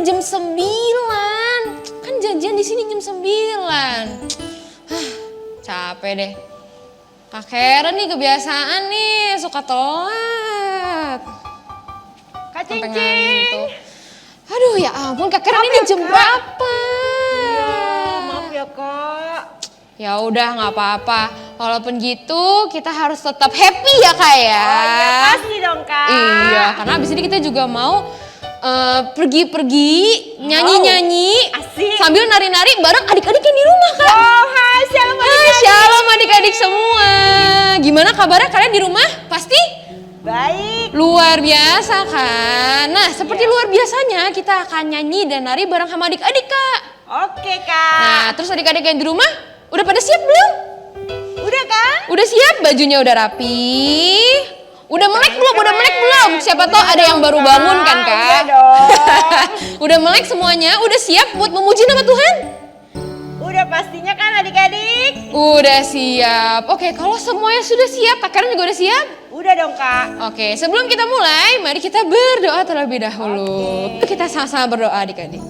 jam 9. Kan janjian di sini jam 9. Capek deh. Kak Karen nih kebiasaan nih, suka telat. Kak Sampai Cincin. ngantuk. Aduh ya ampun, Kak Karen ini jam berapa? Maaf ya Kak. Ya udah nggak apa-apa. Walaupun gitu kita harus tetap happy ya Kak ya. Oh iya pasti dong Kak. Iya, karena abis ini kita juga mau pergi-pergi, nyanyi-nyanyi, asik. sambil nari-nari bareng adik-adik yang di rumah Kak. Oh hai shalom adik-adik. Shalom adik-adik semua. Gimana kabarnya kalian di rumah? Pasti? Baik. Luar biasa kan? Nah seperti luar biasanya kita akan nyanyi dan nari bareng sama adik-adik Kak. Oke Kak. Nah terus adik-adik yang di rumah udah pada siap belum? Udah kan? Udah siap? Bajunya udah rapi? Udah melek belum? Udah melek belum? Siapa tahu ada yang baru bangun kan Kak? Udah dong. Udah melek semuanya? Udah siap buat memuji nama Tuhan? Udah pastinya kan adik-adik? Udah siap. Oke, kalau semuanya sudah siap, Kak Karen juga udah siap? Udah dong Kak. Oke, sebelum kita mulai, mari kita berdoa terlebih dahulu. Oke. Kita sama-sama berdoa adik-adik.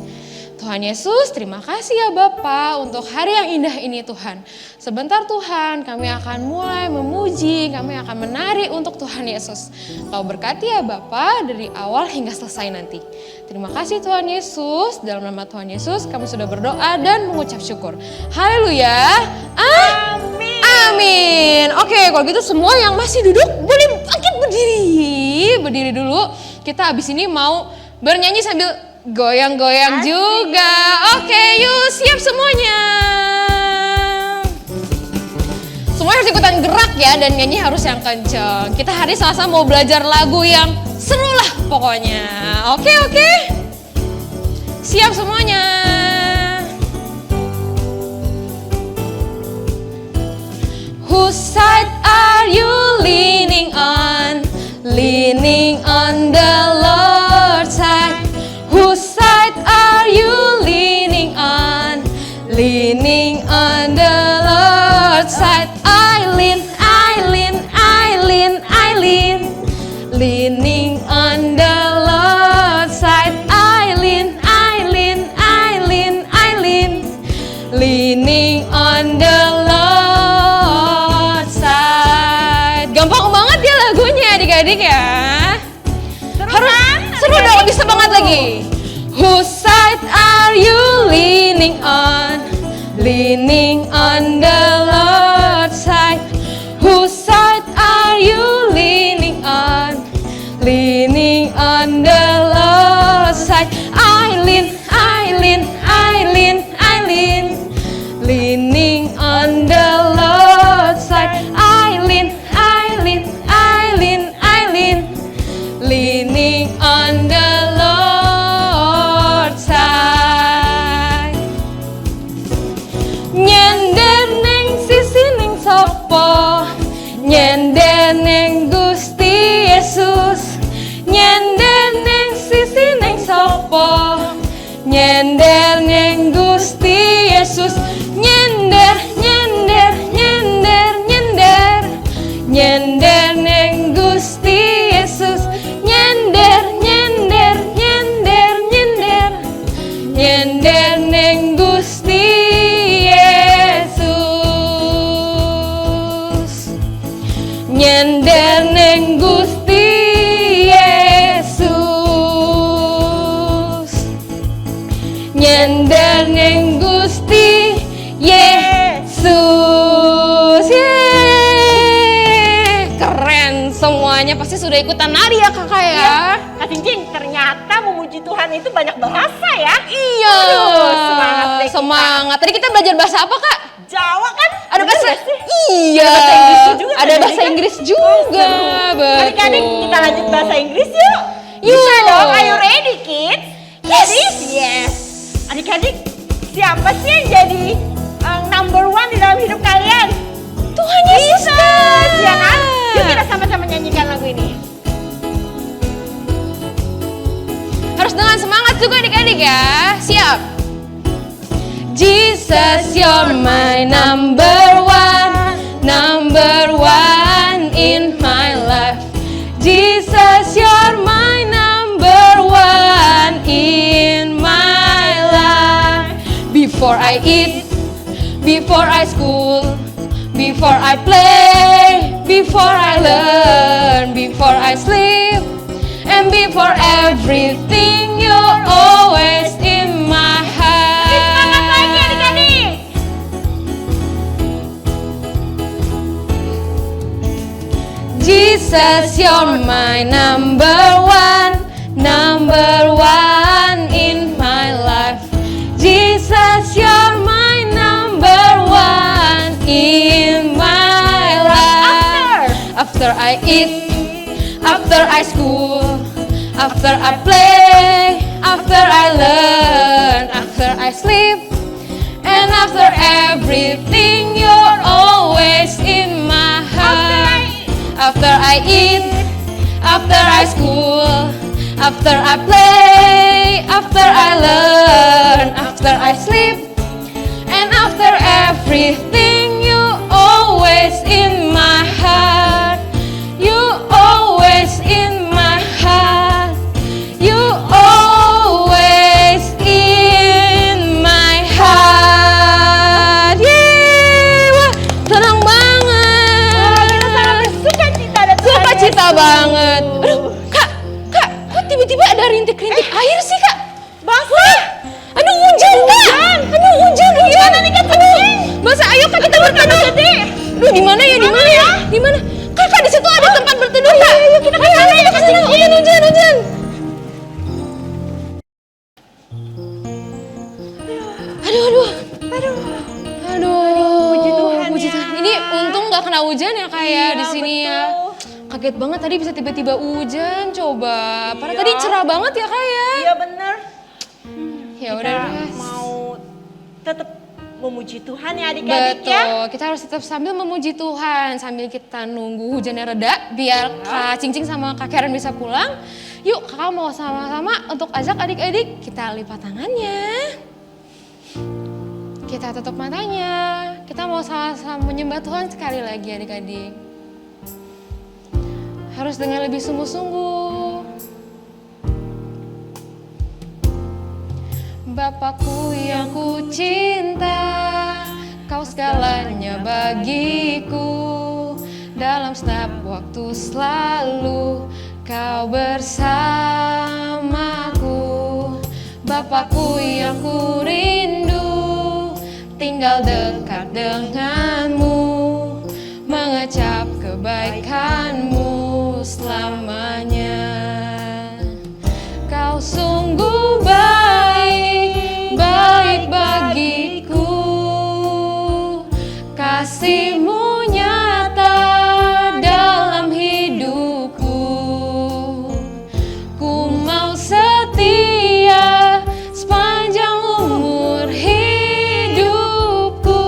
Tuhan Yesus, terima kasih ya Bapa untuk hari yang indah ini Tuhan. Sebentar Tuhan, kami akan mulai memuji, kami akan menari untuk Tuhan Yesus. Kau berkati ya Bapa dari awal hingga selesai nanti. Terima kasih Tuhan Yesus, dalam nama Tuhan Yesus kami sudah berdoa dan mengucap syukur. Haleluya. Amin. Amin. Oke, kalau gitu semua yang masih duduk boleh bangkit berdiri. Berdiri dulu. Kita abis ini mau bernyanyi sambil goyang-goyang Asik. juga. Oke, yuk siap semuanya. Semuanya harus ikutan gerak ya dan nyanyi harus yang kenceng. Kita hari Selasa mau belajar lagu yang seru lah pokoknya. Oke. Siap semuanya. Whose side are you leaning on? Leaning on the Lord's side. Whose side are you leaning on? Leaning on the Lord's side. I lean. Leaning on the Lord's side. I lean. Leaning on the Lord's side. Gampang banget ya lagunya adik-adik ya. Seru dong, lebih semangat lagi. Whose side are you leaning on? Leaning on the Lord's side. Whose side are you leaning on? Leaning on the Lord's side. I lean. Leaning on the Lord's side. I lean. Leaning on the Lord's side. Nyender neng sisi neng sopo, nyender neng Gusti Yesus. Nyender neng sisi neng sopo, nyender neng Gusti Yesus. Nyender neng Gusti Yesus. Nyender neng Gusti Yesus. Nyender neng Gusti Yesus. Nyender neng Gusti Yesus. Yeay. Keren, semuanya pasti sudah ikutan nari ya kakak ya. Kak Cincin, ternyata memuji Tuhan itu banyak bahasa ya. Iya. Aduh, semangat deh kita. Semangat. Tadi kita belajar bahasa apa kak? Jawa kan? Ada Bener bahasa gak sih? Iya. Ada bahasa Inggris juga Ada bahasa Inggris juga. kan? Seru. Betul. Adik-adik kita lanjut bahasa Inggris yuk. Yuk. Bisa dong, are you ready kids? Yes. Yes. Adik-adik, siapa sih yang jadi number one di dalam hidup kalian? Tuhan Yesus kan? Ya kan? Yuk kita sama-sama nyanyikan lagu ini. Harus dengan semangat juga adik-adik ya. Siap. Jesus, you're my number one in my life. Jesus, you're my number one in my I eat, before I school, before I play, before I learn, before I sleep, and before everything, you're always in my Semangat lagi heart. adik-adik. Jesus, you're my number one in my life. Jesus, you're my number one in my life. After I eat, after I school, after I play, after I learn, after I sleep, and after everything, you're always in my heart. After I eat, after I school, after I play, after I learn, after I sleep, and after everything, you always in my heart. You always in my heart. You always in my heart. Yeay, wah, tenang banget. Kita sangat bersuka cita dan Suka cita banget. Aduh, kak, kok tiba-tiba ada rintik-rintik air sih kak? Basah. Aduh hujan kak. Aduh hujan. Gimana nih, Kak? Basah, ayo kak kita berteduh. Aduh di mana ya? Di mana? Kakak di situ ada tempat berteduh kak. Ayo kita ke sana ya. Hujan. Aduh. Puji Tuhan Puji ya. Tuhan. Ini untung nggak kena hujan ya kak ya di sini ya. betul. Kaget banget tadi bisa tiba-tiba hujan coba. Padahal Iya. tadi cerah banget ya kak ya. Iya bener. Ya Kita udah. mau tetap memuji Tuhan ya adik-adik Betul, ya. kita harus tetap sambil memuji Tuhan, sambil kita nunggu hujannya reda, biar Kak Cingcing sama Kak Karen bisa pulang. Yuk kakak mau sama-sama untuk ajak adik-adik, kita lipat tangannya. Kita tutup matanya, kita mau sama-sama menyembah Tuhan sekali lagi adik-adik. Harus dengan lebih sungguh-sungguh. Bapakku yang ku cinta, kau segalanya bagiku. Dalam setiap waktu selalu kau bersamaku. Bapakku yang ku rindu, tinggal dekat denganmu, mengecap kebaikanmu selamanya. Kau sungguh baik bagiku, kasih-Mu nyata dalam hidupku. Ku mau setia sepanjang umur hidupku,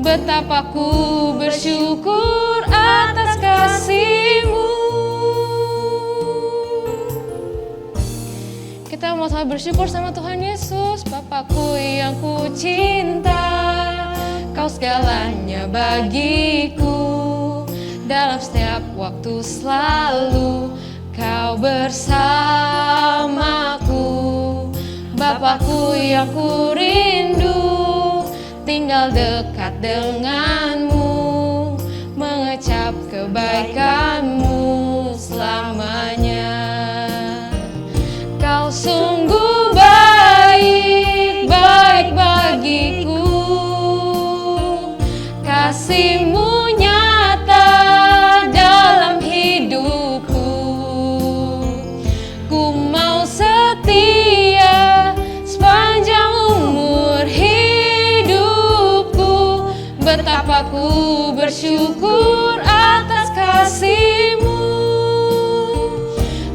betapa ku bersyukur atas kasih-Mu. Kita mau sama bersyukur sama Tuhan Yesus. Bapakku yang ku cinta, kau segalanya bagiku. Dalam setiap waktu selalu kau bersamaku. Bapakku yang ku rindu, tinggal dekat denganmu, mengecap kebaikanmu selamanya. Kau sungguh baik bagiku, kasih-Mu nyata dalam hidupku. Ku mau setia sepanjang umur hidupku, betapa ku bersyukur atas kasih-Mu.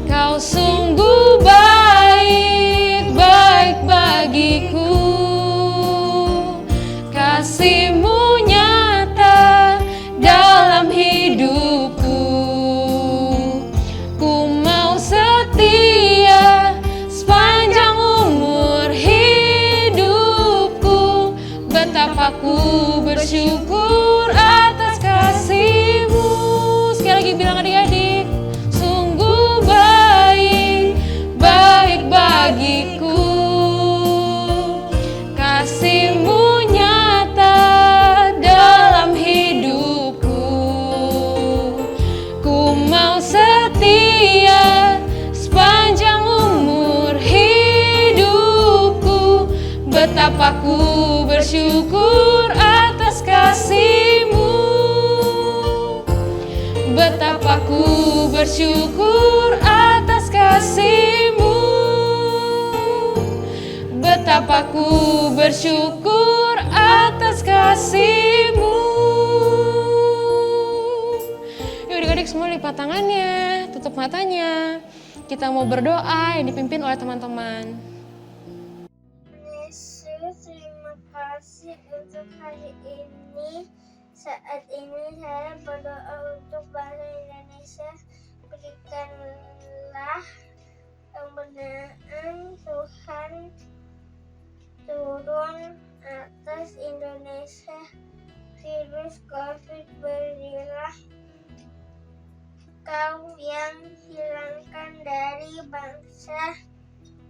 Kau sungguh baik bagiku, kasih-Mu nyata dalam hidupku. Ku mau setia sepanjang umur hidupku, betapa ku bersyukur atas kasih-Mu. Sekali lagi bilang adik-adik, sungguh baik bagiku, kasih-Mu Betapa ku bersyukur atas kasih-Mu. Betapa ku bersyukur atas kasih-Mu. Betapa ku bersyukur atas kasih-Mu. Yuk adik-adik semua lipat tangannya, tutup matanya. Kita mau berdoa yang dipimpin oleh teman-teman. Yesus, terima kasih untuk hari ini. Saat ini saya berdoa untuk bangsa Indonesia. Berikanlah kebenaran Tuhan turun atas Indonesia. Virus COVID berilah Kau yang hilangkan dari bangsa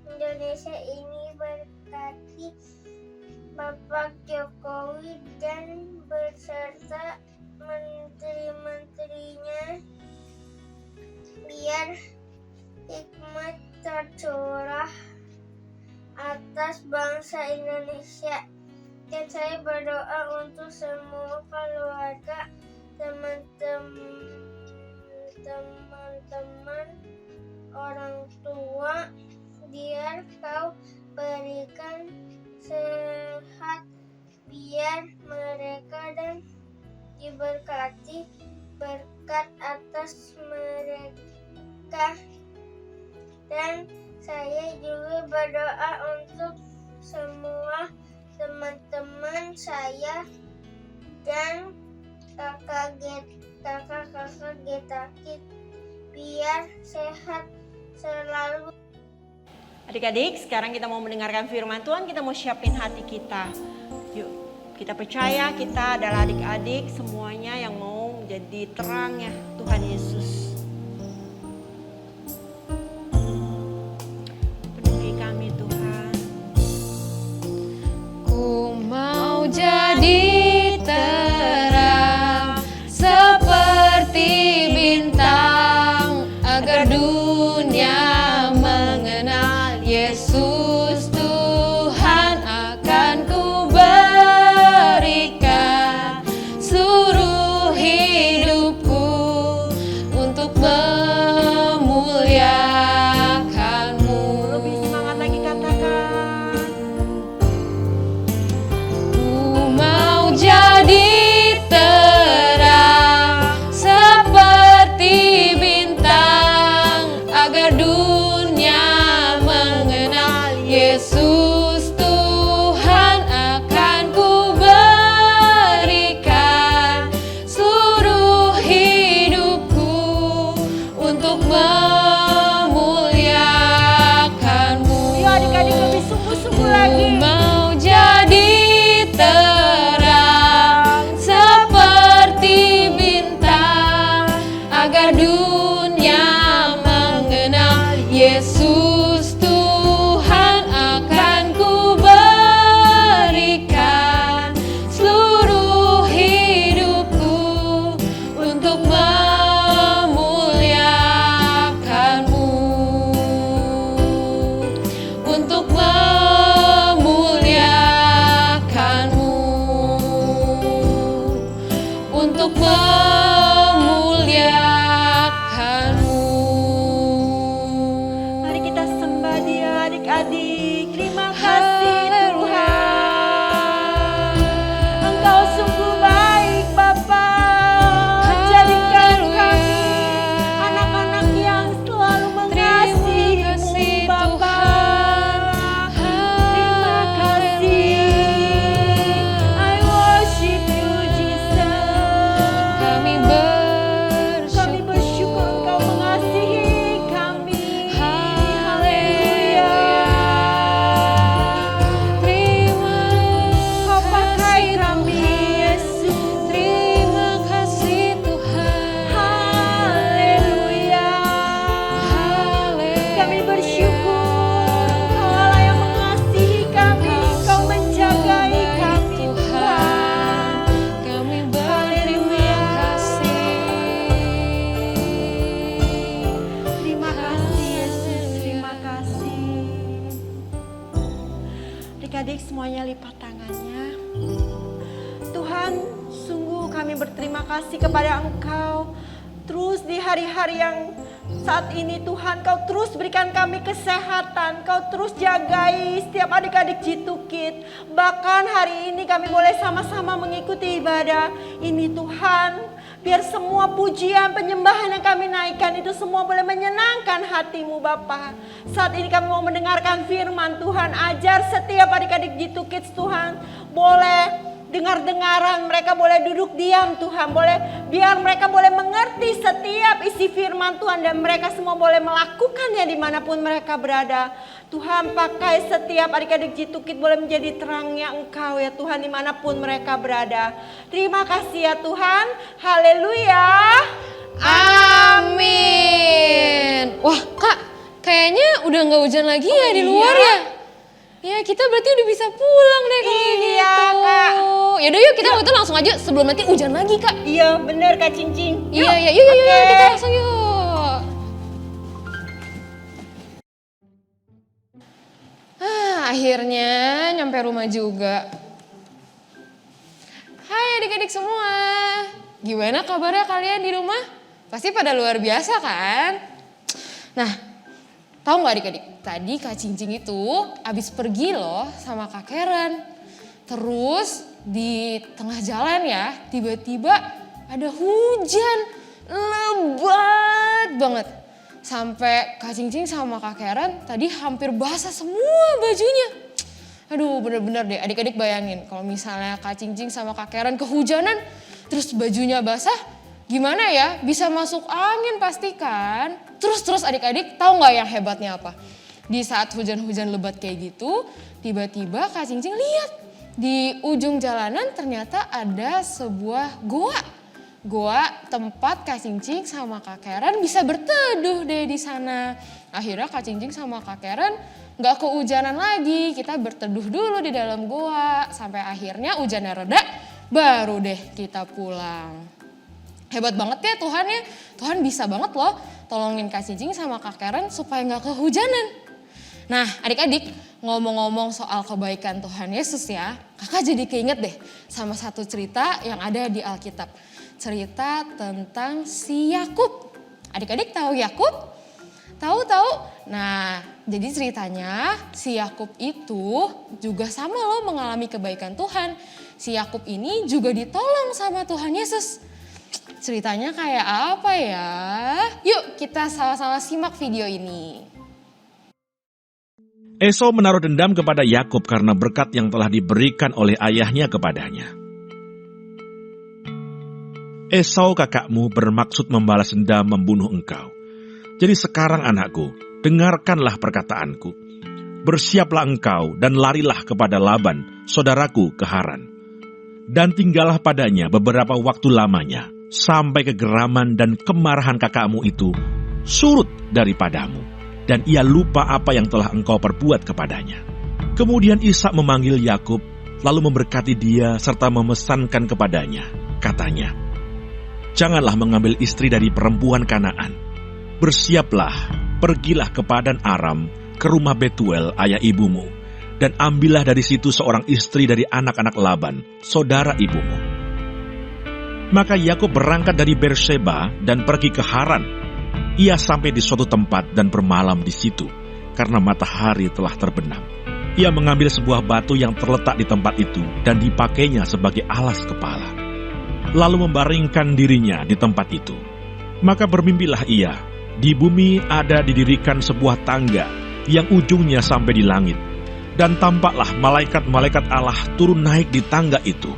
Indonesia ini. Berkati Bapak Jokowi dan beserta menteri-menterinya, biar hikmat tercurah atas bangsa Indonesia. Dan saya berdoa untuk semua keluarga, teman-teman, orang tua, biar Kau berikan sehat, biar mereka dan diberkati berkat atas mereka. Dan saya juga berdoa untuk semua teman-teman saya dan kakak-kakak Getakit, biar sehat selalu. Adik-adik, sekarang kita mau mendengarkan firman Tuhan, kita mau siapin hati kita. Yuk, kita percaya kita adalah adik-adik semuanya yang mau menjadi terangnya Tuhan Yesus. Penuhi kami Tuhan. Ku mau jadi terang seperti bintang, agar dunia mengenal Yesus Tuhan. Akan ku berikan seluruh hidupku untuk memuliakan-Mu. Lebih semangat lagi katakan. Ku mau jadi terang seperti bintang, agar dunia mengenal Yesus Tuhan. Akan ku berikan seluruh hidupku untuk memuliakan-Mu. Yuk adik-adik lebih sungguh-sungguh Ku lagi. mau jadi terang seperti bintang, agar dunia mengenal Yesus Tuhan. Akan ku berikan seluruh hidupku untuk memuliakan-Mu. Untuk memuliakan-Mu. Untuk memuliakan-Mu. Mari kita sembah Dia adik-adik. Terima kasih Tuhan. Engkau sungguh baik Bapa. Jadikan kami anak-anak yang selalu mengasihi-Mu Bapa. Terima kasih. I worship you Jesus. Kami kami berterima kasih kepada Engkau. Terus di hari-hari yang saat ini Tuhan, Kau terus berikan kami kesehatan, Kau terus jagai setiap adik-adik Jitukit. Bahkan hari ini kami boleh sama-sama mengikuti ibadah ini Tuhan. Biar semua pujian, penyembahan yang kami naikkan itu semua boleh menyenangkan hati-Mu Bapa. Saat ini kami mau mendengarkan firman Tuhan. Ajar setiap adik-adik Jitukit Tuhan. Boleh dengar-dengaran, mereka boleh duduk diam Tuhan. Biar mereka boleh mengerti setiap isi firman Tuhan. Dan mereka semua boleh melakukannya dimanapun mereka berada. Tuhan, pakai setiap adik-adik Jitukit boleh menjadi terangnya Engkau ya Tuhan, dimanapun mereka berada. Terima kasih ya Tuhan. Haleluya. Amin. Wah Kak, kayaknya udah gak hujan lagi ya di luar ya? Ya kita berarti udah bisa pulang deh kalau gitu. Kak. Yaudah yuk kita waktu itu langsung aja sebelum nanti hujan lagi Kak. Iya bener Kak Cincin. Iya yuk kita langsung yuk. Akhirnya nyampe rumah juga. Hai adik-adik semua. Gimana kabarnya kalian di rumah? Pasti pada luar biasa kan? Nah, tahu nggak adik-adik? Tadi Kak Cincin itu abis pergi loh sama Kak Karen. Terus di tengah jalan ya, tiba-tiba ada hujan lebat banget. Sampai Kak Cincin sama Kak Karen tadi hampir basah semua bajunya. Aduh bener-bener deh adik-adik bayangin kalau misalnya Kak Cincin sama Kak Karen kehujanan terus bajunya basah. Gimana ya? Bisa masuk angin pasti kan? Terus adik-adik tahu nggak yang hebatnya apa? Di saat hujan-hujan lebat kayak gitu, tiba-tiba Kak Cincin lihat di ujung jalanan ternyata ada sebuah goa. Goa tempat Kak Cincin sama Kak Karen bisa berteduh deh di sana. Akhirnya Kak Cincin sama Kak Karen nggak kehujanan lagi. Kita berteduh dulu di dalam goa sampai akhirnya hujannya reda, baru deh kita pulang. Hebat banget ya Tuhan ya. Tuhan bisa banget loh tolongin Kak Cincin sama Kak Karen supaya nggak kehujanan. Nah adik-adik ngomong-ngomong soal kebaikan Tuhan Yesus ya. Kakak jadi keinget deh sama satu cerita yang ada di Alkitab. Cerita tentang si Yakub. Adik-adik tahu Yakub? Tahu? Nah jadi ceritanya si Yakub itu juga sama loh mengalami kebaikan Tuhan. Si Yakub ini juga ditolong sama Tuhan Yesus. Ceritanya kayak apa ya? Yuk kita sama-sama simak video ini. Esau menaruh dendam kepada Yakub karena berkat yang telah diberikan oleh ayahnya kepadanya. Esau kakakmu bermaksud membalas dendam membunuh engkau. Jadi sekarang anakku, dengarkanlah perkataanku. Bersiaplah engkau dan larilah kepada Laban, saudaraku ke Haran. Dan tinggallah padanya beberapa waktu lamanya, sampai kegeraman dan kemarahan kakakmu itu surut daripadamu. Dan ia lupa apa yang telah engkau perbuat kepadanya. Kemudian Ishak memanggil Yakub, lalu memberkati dia serta memesankan kepadanya. Katanya, janganlah mengambil istri dari perempuan Kanaan. Bersiaplah, pergilah ke Padan Aram, ke rumah Betuel ayah ibumu, dan ambillah dari situ seorang istri dari anak-anak Laban, saudara ibumu. Maka Yakub berangkat dari Berseba dan pergi ke Haran. Ia sampai di suatu tempat dan bermalam di situ, karena matahari telah terbenam. Ia mengambil sebuah batu yang terletak di tempat itu dan dipakainya sebagai alas kepala. Lalu membaringkan dirinya di tempat itu. Maka bermimpilah ia, di bumi ada didirikan sebuah tangga yang ujungnya sampai di langit. Dan tampaklah malaikat-malaikat Allah turun naik di tangga itu.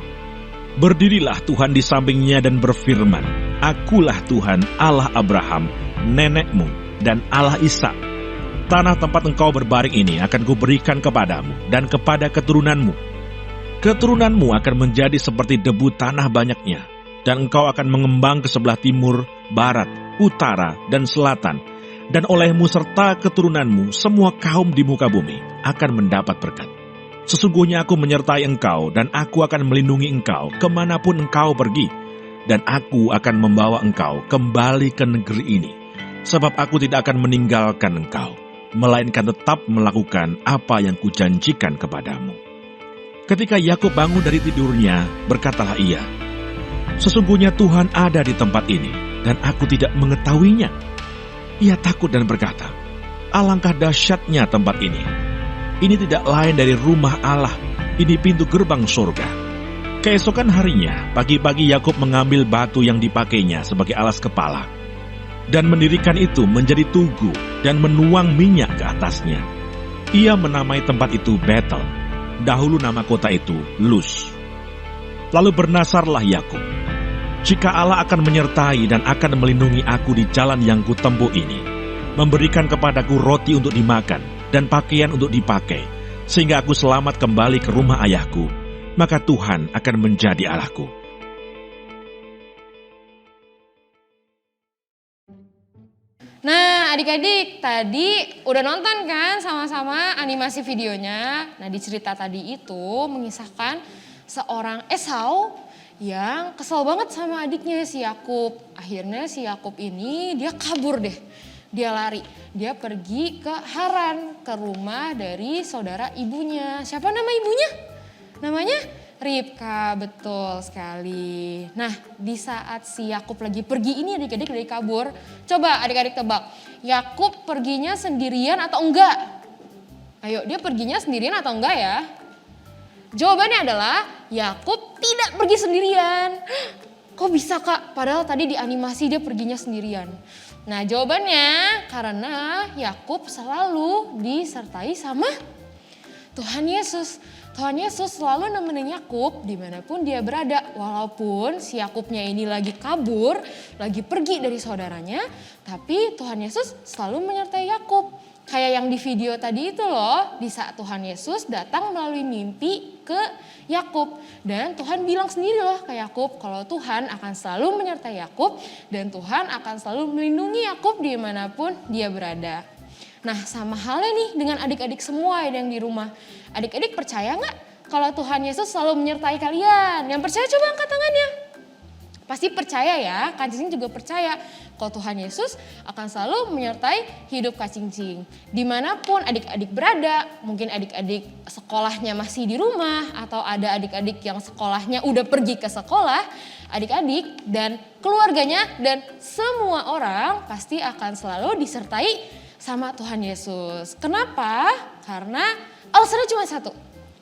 Berdirilah Tuhan di sampingnya dan berfirman, Akulah Tuhan Allah Abraham, nenekmu, dan Allah Ishak. Tanah tempat engkau berbaring ini akan kuberikan kepadamu dan kepada keturunanmu. Keturunanmu akan menjadi seperti debu tanah banyaknya, dan engkau akan mengembang ke sebelah timur, barat, utara, dan selatan. Dan olehmu serta keturunanmu, semua kaum di muka bumi akan mendapat berkat. Sesungguhnya aku menyertai engkau, dan aku akan melindungi engkau kemanapun engkau pergi. Dan aku akan membawa engkau kembali ke negeri ini. Sebab aku tidak akan meninggalkan engkau, melainkan tetap melakukan apa yang kujanjikan kepadamu. Ketika Yakub bangun dari tidurnya, berkatalah ia, Sesungguhnya Tuhan ada di tempat ini dan aku tidak mengetahuinya. Ia takut dan berkata, alangkah dahsyatnya tempat ini. Ini tidak lain dari rumah Allah, ini pintu gerbang surga. Keesokan harinya, pagi-pagi Yakub mengambil batu yang dipakainya sebagai alas kepala dan mendirikan itu menjadi tugu dan menuang minyak ke atasnya. Ia menamai tempat itu Betel. Dahulu nama kota itu Luz. Lalu bernasarlah Yakub, jika Allah akan menyertai dan akan melindungi aku di jalan yang kutempuh ini, memberikan kepadaku roti untuk dimakan dan pakaian untuk dipakai, sehingga aku selamat kembali ke rumah ayahku, maka Tuhan akan menjadi Allahku. Nah, adik-adik, tadi udah nonton kan sama-sama animasi videonya. Nah, di cerita tadi itu mengisahkan seorang Esau yang kesel banget sama adiknya si Yakub. Akhirnya si Yakub ini dia kabur deh. Dia lari. Dia pergi ke Haran, ke rumah dari saudara ibunya. Siapa nama ibunya? Namanya Ribka, betul sekali. Nah, di saat si Yakub lagi pergi ini adik-adik dari kabur. Coba adik-adik tebak, Yakub perginya sendirian atau enggak? Ayo, dia perginya sendirian atau enggak ya? Jawabannya adalah Yakub tidak pergi sendirian. Kok bisa Kak? Padahal tadi di animasi dia perginya sendirian. Nah, jawabannya karena Yakub selalu disertai sama Tuhan Yesus. Tuhan Yesus selalu nemenin Yakub dimanapun dia berada. Walaupun si Yakubnya ini lagi kabur, lagi pergi dari saudaranya, tapi Tuhan Yesus selalu menyertai Yakub. Kayak yang di video tadi itu loh, di saat Tuhan Yesus datang melalui mimpi ke Yakub. Dan Tuhan bilang sendiri loh ke Yakub kalau Tuhan akan selalu menyertai Yakub dan Tuhan akan selalu melindungi Yakub dimanapun dia berada. Nah, sama halnya nih dengan adik-adik semua yang di rumah. Adik-adik percaya nggak kalau Tuhan Yesus selalu menyertai kalian? Yang percaya coba angkat tangannya. Pasti percaya ya, Kak Cincin juga percaya kalau Tuhan Yesus akan selalu menyertai hidup Kak Cincin. Dimanapun adik-adik berada, mungkin adik-adik sekolahnya masih di rumah atau ada adik-adik yang sekolahnya udah pergi ke sekolah, adik-adik dan keluarganya dan semua orang pasti akan selalu disertai sama Tuhan Yesus. Kenapa? Karena alasannya cuma satu.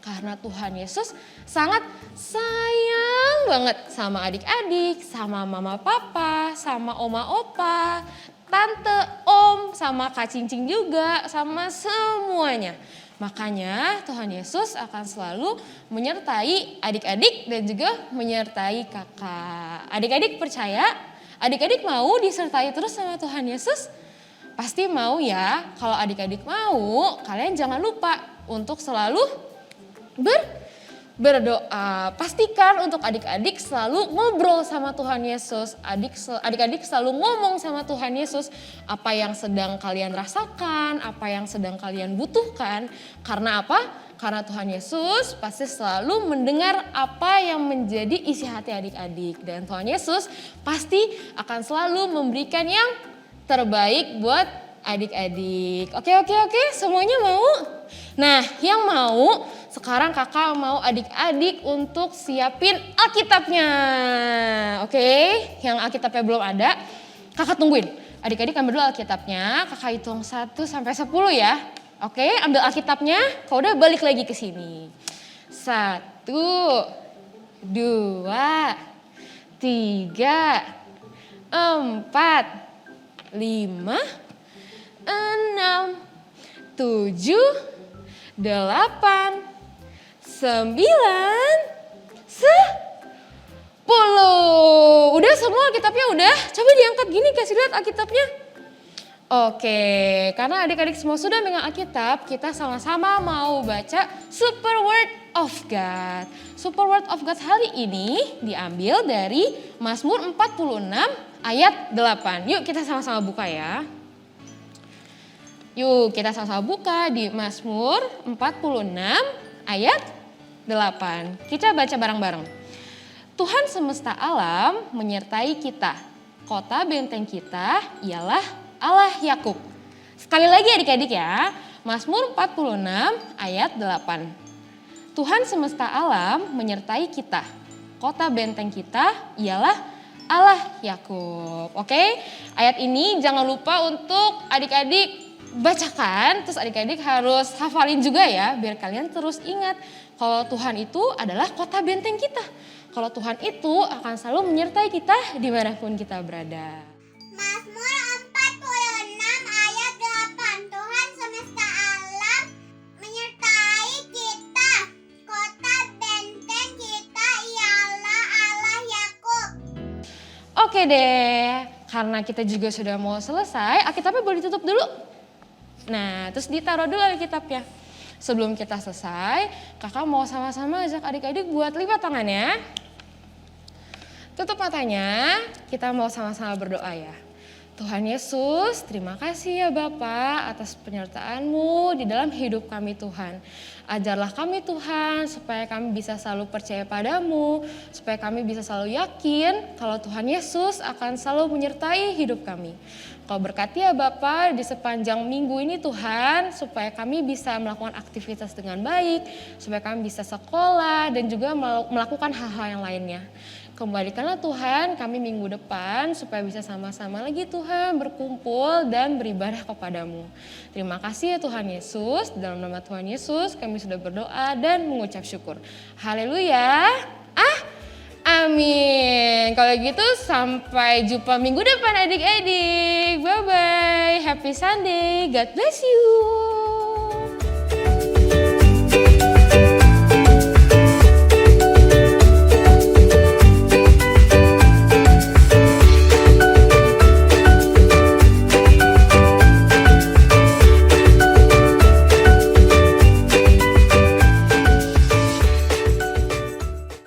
Karena Tuhan Yesus sangat sayang banget sama adik-adik, sama mama papa, sama oma opa, tante, om, sama Kak Cincin juga, sama semuanya. Makanya Tuhan Yesus akan selalu menyertai adik-adik dan juga menyertai kakak. Adik-adik percaya? Adik-adik mau disertai terus sama Tuhan Yesus? Pasti mau ya. Kalau adik-adik mau, kalian jangan lupa untuk selalu berdoa. Pastikan untuk adik-adik selalu ngobrol sama Tuhan Yesus. Adik-adik selalu ngomong sama Tuhan Yesus apa yang sedang kalian rasakan, apa yang sedang kalian butuhkan. Karena apa? Karena Tuhan Yesus pasti selalu mendengar apa yang menjadi isi hati adik-adik. Dan Tuhan Yesus pasti akan selalu memberikan yang terbaik buat adik-adik. Oke, semuanya mau? Nah, yang mau sekarang kakak mau adik-adik untuk siapin Alkitabnya. Oke, yang Alkitabnya belum ada, kakak tungguin. Adik-adik ambil dulu Alkitabnya, kakak hitung 1 sampai 10 ya. Oke, ambil Alkitabnya, kau udah balik lagi ke sini. 1, 2, 3, 4, 5, 6, 7, 8, 9, 10. Udah semua Alkitabnya udah? Coba diangkat gini, kasih lihat Alkitabnya. Oke, karena adik-adik semua sudah megang Alkitab, kita sama-sama mau baca Super Word of God. Super Word of God hari ini diambil dari Mazmur 46 ayat 8. Yuk kita sama-sama buka ya. Yuk kita sama-sama buka di Mazmur 46 ayat 8. Kita baca bareng-bareng. Tuhan semesta alam menyertai kita. Kota benteng kita ialah Allah Yakub. Sekali lagi adik-adik ya. Mazmur 46 ayat 8. Tuhan semesta alam menyertai kita. kota benteng kita ialah Allah Yakub. Oke, ayat ini jangan lupa untuk adik-adik bacakan, terus adik-adik harus hafalin juga ya, biar kalian terus ingat kalau Tuhan itu adalah kota benteng kita. Kalau Tuhan itu akan selalu menyertai kita dimanapun kita berada. Mazmur 46 ayat 8. Tuhan semesta alam menyertai kita. Kota benteng kita ialah Allah Yakub. Oke deh, karena kita juga sudah mau selesai, Alkitabnya boleh ditutup dulu. Nah, terus ditaruh dulu Alkitabnya. Sebelum kita selesai, kakak mau sama-sama ajak adik-adik buat lipat tangannya. Tutup matanya, kita mau sama-sama berdoa ya. Tuhan Yesus, terima kasih ya Bapa atas penyertaan-Mu di dalam hidup kami Tuhan. Ajarlah kami Tuhan supaya kami bisa selalu percaya padamu, supaya kami bisa selalu yakin kalau Tuhan Yesus akan selalu menyertai hidup kami. Kau berkati ya Bapa di sepanjang minggu ini Tuhan, supaya kami bisa melakukan aktivitas dengan baik, supaya kami bisa sekolah dan juga melakukan hal-hal yang lainnya. Kembalikanlah Tuhan kami minggu depan supaya bisa sama-sama lagi Tuhan berkumpul dan beribadah kepadamu. Terima kasih ya Tuhan Yesus, dalam nama Tuhan Yesus kami sudah berdoa dan mengucap syukur. Haleluya. Amin. Kalau gitu sampai jumpa minggu depan adik-adik. Bye-bye. Happy Sunday. God bless you.